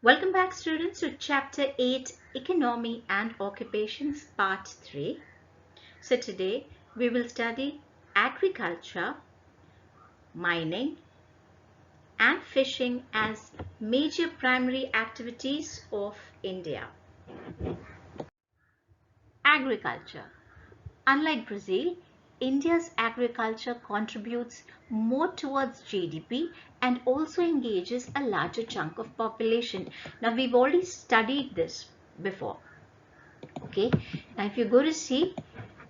Welcome back, students, to Chapter 8 Economy and Occupations Part 3. So today we will study agriculture, mining and fishing as major primary activities of India. Agriculture. Unlike Brazil, India's agriculture contributes more towards GDP and also engages a larger chunk of population. Now we've already studied this before. Okay, now if you go to see,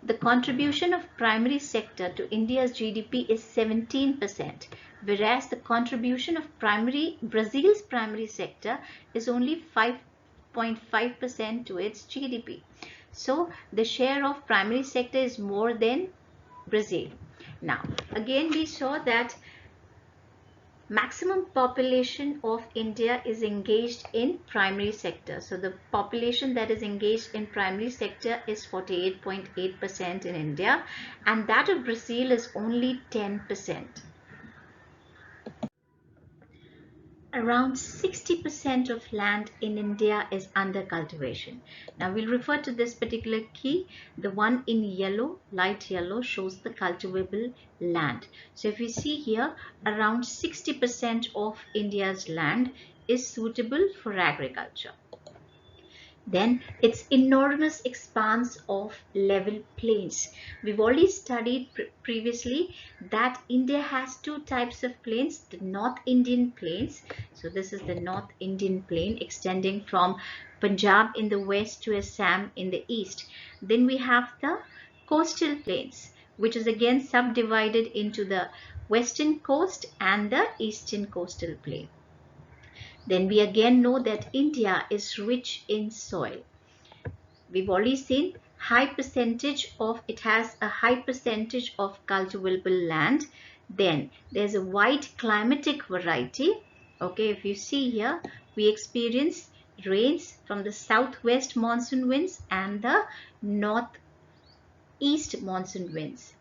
the contribution of primary sector to India's GDP is 17%, whereas the contribution of Brazil's primary sector is only 5.5% to its GDP. So the share of primary sector is more than Brazil. Now again we saw that maximum population of India is engaged in primary sector. So the population that is engaged in primary sector is 48.8% in India, and that of Brazil is only 10%. Around 60% of land in India is under cultivation. Now we'll refer to this particular key. The one in yellow, light yellow, shows the cultivable land. So if you see here, around 60% of India's land is suitable for agriculture. Then its enormous expanse of level plains. We've already studied previously that India has two types of plains, the North Indian plains. So this is the North Indian plain extending from Punjab in the west to Assam in the east. Then we have the coastal plains, which is again subdivided into the western coast and the eastern coastal plain. Then we again know that India is rich in soil. We've already seen it has a high percentage of cultivable land. Then there's a wide climatic variety. Okay, if you see here, we experience rains from the southwest monsoon winds and the northeast monsoon winds.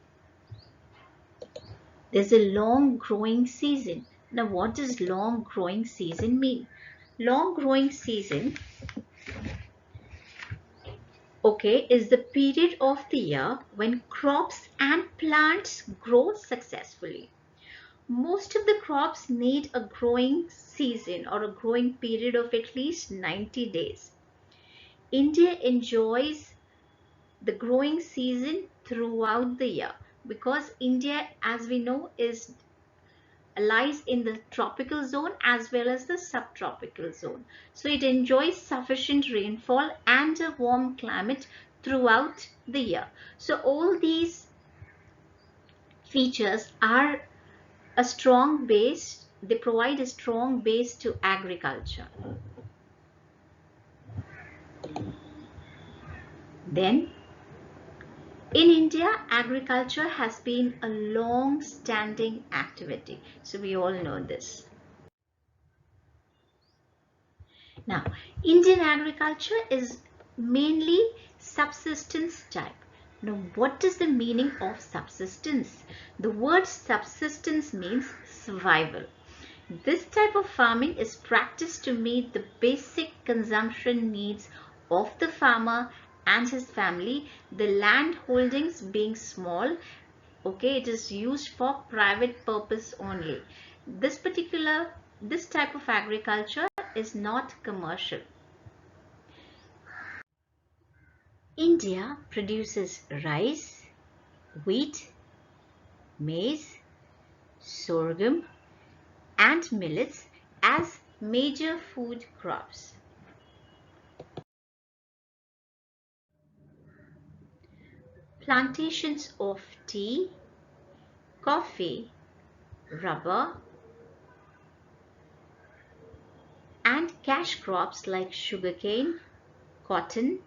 There's a long growing season. Now what does long growing season mean? Long growing season, okay, is the period of the year when crops and plants grow successfully. Most of the crops need a growing season or a growing period of at least 90 days. India enjoys the growing season throughout the year because India, as we know, lies in the tropical zone as well as the subtropical zone. So it enjoys sufficient rainfall and a warm climate throughout the year. So all these features are a strong base, they provide a strong base to agriculture. Then in India, agriculture has been a long-standing activity. So we all know this. Now, Indian agriculture is mainly subsistence type. Now, what is the meaning of subsistence? The word subsistence means survival. This type of farming is practiced to meet the basic consumption needs of the farmer and his family, the land holdings being small. Okay, it is used for private purpose only. This type of agriculture is not commercial. India produces rice, wheat, maize, sorghum and millets as major food crops. Plantations of tea, coffee, rubber and cash crops like sugarcane, cotton.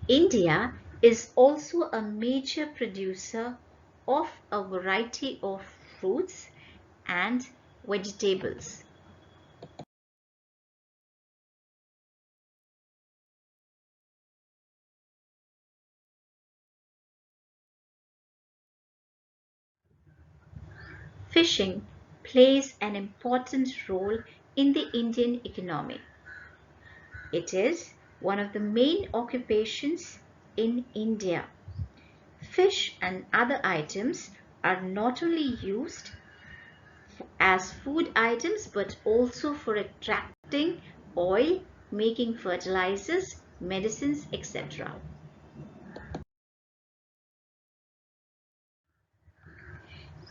India is also a major producer of a variety of fruits and vegetables. Fishing plays an important role in the Indian economy. It is one of the main occupations in India. Fish and other items are not only used as food items but also for extracting oil, making fertilizers, medicines, etc.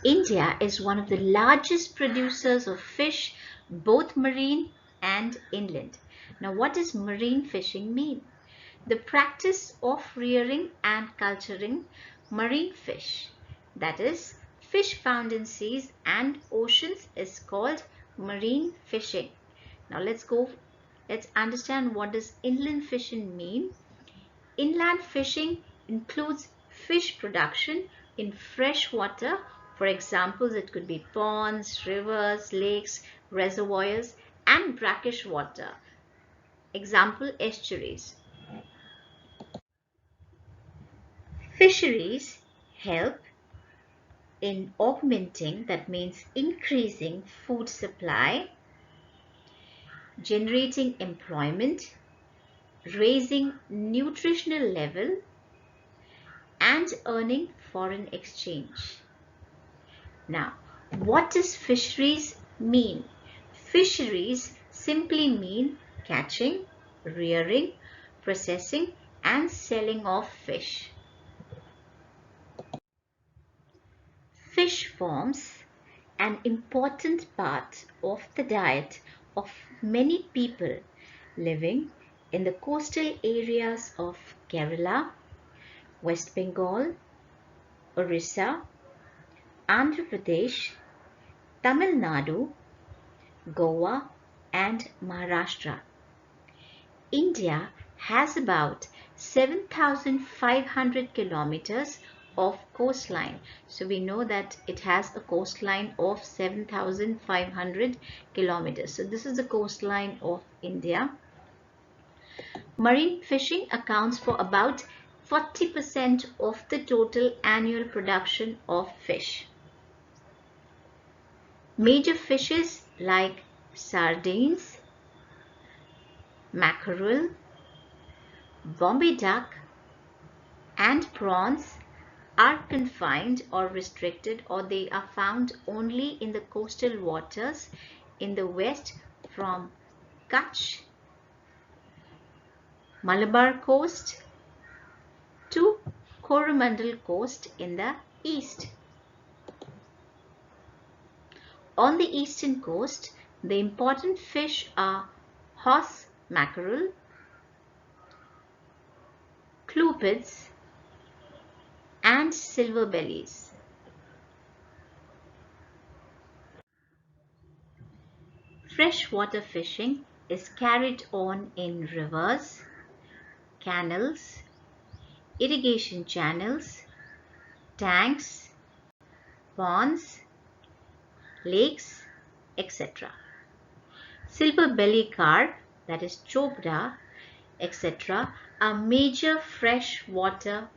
India is one of the largest producers of fish, both marine and inland. Now, what does marine fishing mean? The practice of rearing and culturing marine fish, that is, fish found in seas and oceans, is called marine fishing. Now, let's understand what does inland fishing mean. Inland fishing includes fish production in fresh water. For example, it could be ponds, rivers, lakes, reservoirs, and brackish water. Example, estuaries. Fisheries help in augmenting, that means increasing food supply, generating employment, raising nutritional level, and earning foreign exchange. Now, what does fisheries mean? Fisheries simply mean catching, rearing, processing, and selling of fish. Fish forms an important part of the diet of many people living in the coastal areas of Kerala, West Bengal, Orissa, Andhra Pradesh, Tamil Nadu, Goa, and Maharashtra. India has about 7,500 kilometers of coastline. So we know that it has a coastline of 7,500 kilometers. So this is the coastline of India. Marine fishing accounts for about 40% of the total annual production of fish. Major fishes like sardines, mackerel, Bombay duck, and prawns are confined or restricted, or they are found only in the coastal waters in the west from Kutch, Malabar coast to Coromandel coast in the east. On the eastern coast, the important fish are horse mackerel, clupids, and silver bellies. Freshwater fishing is carried on in rivers, canals, irrigation channels, tanks, ponds, lakes, etc. Silver belly carp, that is chopra, etc. are major freshwater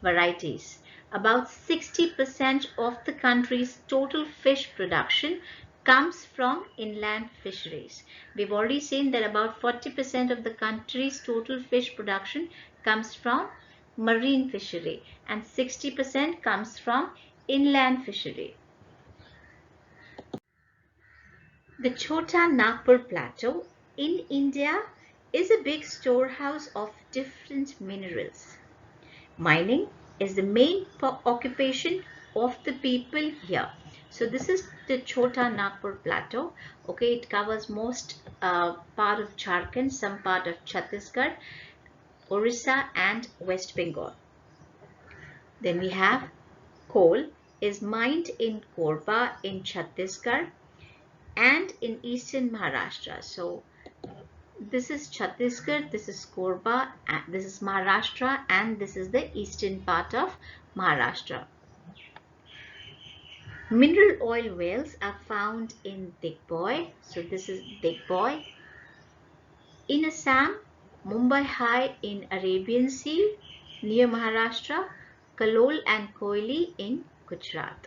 varieties. About 60% of the country's total fish production comes from inland fisheries. We've already seen that about 40% of the country's total fish production comes from marine fishery and 60% comes from inland fishery. The Chota Nagpur Plateau in India is a big storehouse of different minerals. Mining is the main occupation of the people here. So this is the Chota Nagpur Plateau. Okay, it covers most part of Jharkhand, some part of Chhattisgarh, Orissa, and West Bengal. Then we have coal is mined in Korba in Chhattisgarh and in eastern Maharashtra. So this is Chhattisgarh, this is Korba, this is Maharashtra, and this is the eastern part of Maharashtra. Mineral oil wells are found in Digboi. So this is Digboi. In Assam, Mumbai High in Arabian Sea near Maharashtra, Kalol and Koili in Gujarat.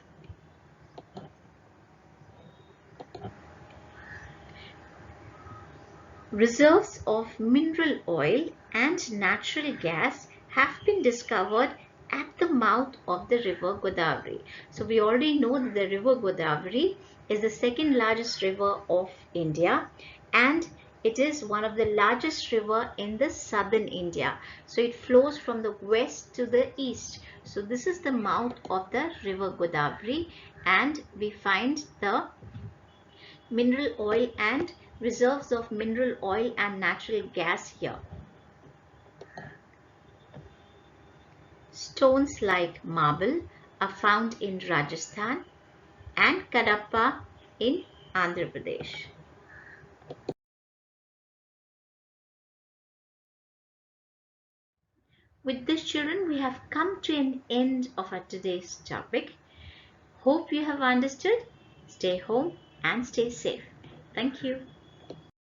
Reserves of mineral oil and natural gas have been discovered at the mouth of the river Godavari. So we already know that the river Godavari is the second largest river of India, and it is one of the largest river in the southern India. So it flows from the west to the east. So this is the mouth of the river Godavari, and we find the mineral oil and reserves of mineral oil and natural gas here. Stones like marble are found in Rajasthan and Kadapa in Andhra Pradesh. With this, children, we have come to an end of our today's topic. Hope you have understood. Stay home and stay safe. Thank you.